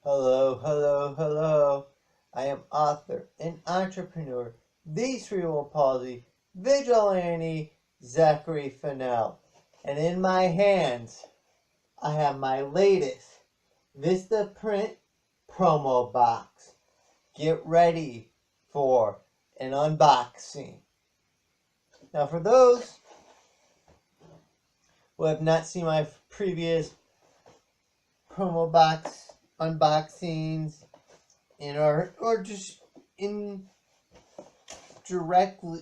Hello, hello, hello. I am author and entrepreneur, the cerebral palsy vigilante, Zachary Fennell. And in my hands, I have my latest Vistaprint Promobox. Get ready for an unboxing. Now, for those who have not seen my previous Promobox unboxings, or just indirectly,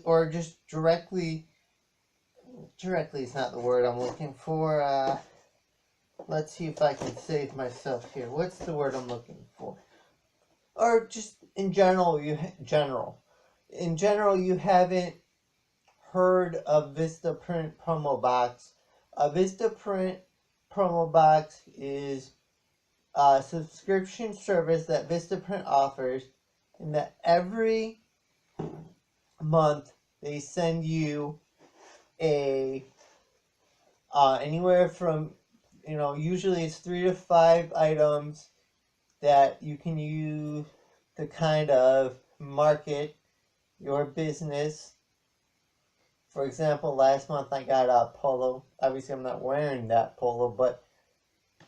or just directly is not the word I'm looking for. Let's see if I can save myself here. What's the word I'm looking for? Or just in general, you haven't heard of Vistaprint Promobox. A Vistaprint Promobox is a subscription service that Vistaprint offers, and that every month they send you a anywhere from, usually it's 3 to 5 items that you can use to kind of market your business. For example, last month I got a polo. Obviously I'm not wearing that polo, but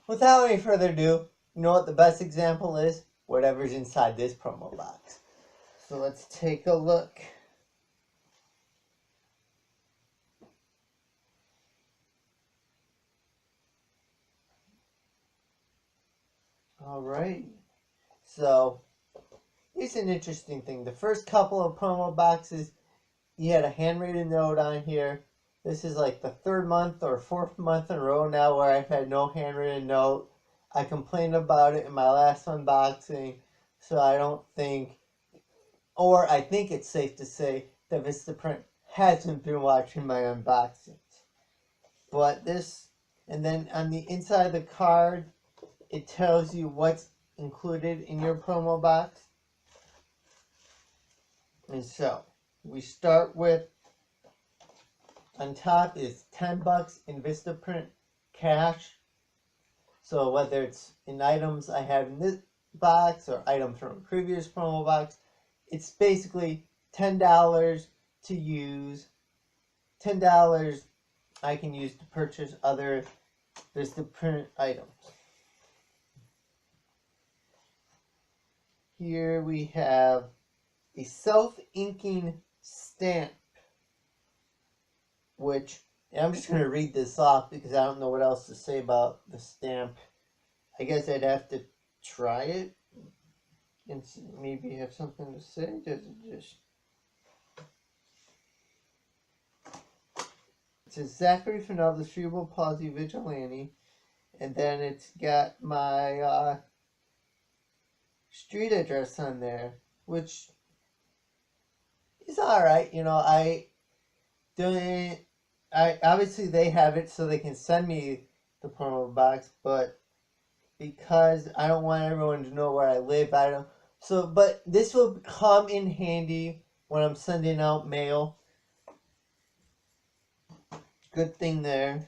without any further ado, you know what the best example is? Whatever's inside this promo box. So let's take a look. Alright. So, it's an interesting thing. The first couple of promo boxes, you had a handwritten note on here. This is like the third month or fourth month in a row now where I've had no handwritten note. I complained about it in my last unboxing, so I don't think, or I think it's safe to say that Vistaprint hasn't been watching my unboxings. But this, and then on the inside of the card, it tells you what's included in your promo box. And so, we start with, on top is $10 in Vistaprint cash. So whether it's in items I have in this box or items from a previous promo box, it's basically $10 to use. $10 I can use to purchase other Vistaprint items. Here we have a self-inking stamp, which, and I'm just going to read this off because I don't know what else to say about the stamp. I guess I'd have to try it and maybe have something to say. Does it just... It says Zachary Fennell, the cerebral palsy vigilante, and then it's got my street address on there, which is alright. I obviously they have it so they can send me the promo box, but because I don't want everyone to know where I live, but this will come in handy when I'm sending out mail. Good thing there.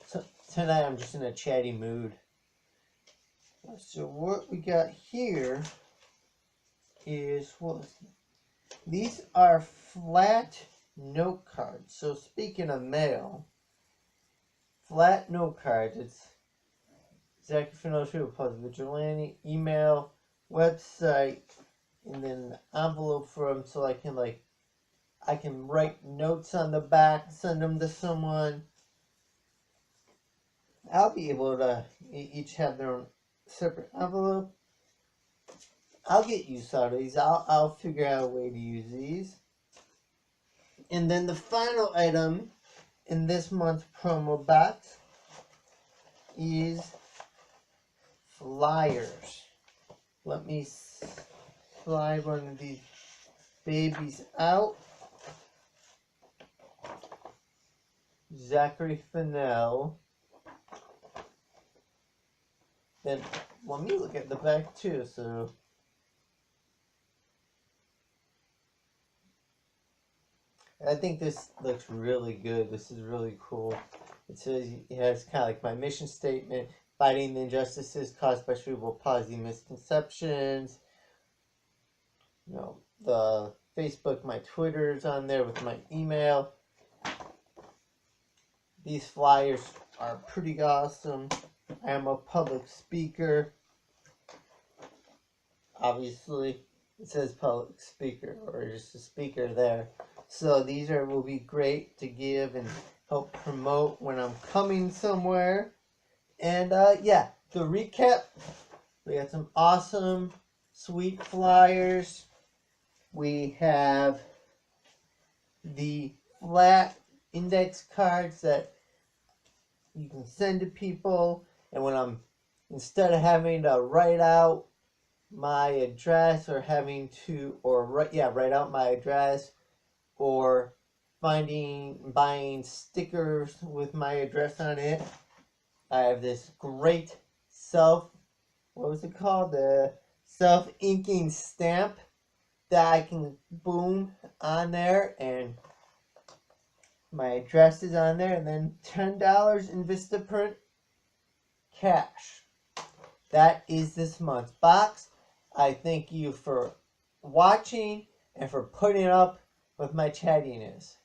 So tonight I'm just in a chatty mood. So what we got here is, these are flat note cards. So speaking of mail, flat note cards, it's Zachary Fennell, vigilante, email, website, and then an envelope for them so I can write notes on the back, send them to someone. I'll be able to each have their own separate envelope. I'll get use out of these. I'll figure out a way to use these. And then the final item in this month's promo box is flyers. Let me slide one of these babies out. Zachary Fennell. Then let me look at the back too. So I think this looks really good. This is really cool. It says, it has kind of like my mission statement, fighting the injustices caused by cerebral palsy misconceptions. You know, the Facebook, my Twitter's on there with my email. These flyers are pretty awesome. I am a public speaker. Obviously, it says public speaker or just a speaker there. So these will be great to give and help promote when I'm coming somewhere. And yeah, the recap, we got some awesome, sweet flyers. We have the flat index cards that you can send to people. And when instead of having to write out my address or write out my address or buying stickers with my address on it, I have this great what was it called? The self-inking stamp that I can boom on there, and my address is on there, and then $10 in Vistaprint cash. That is this month's box. I thank you for watching and for putting up with my chattiness.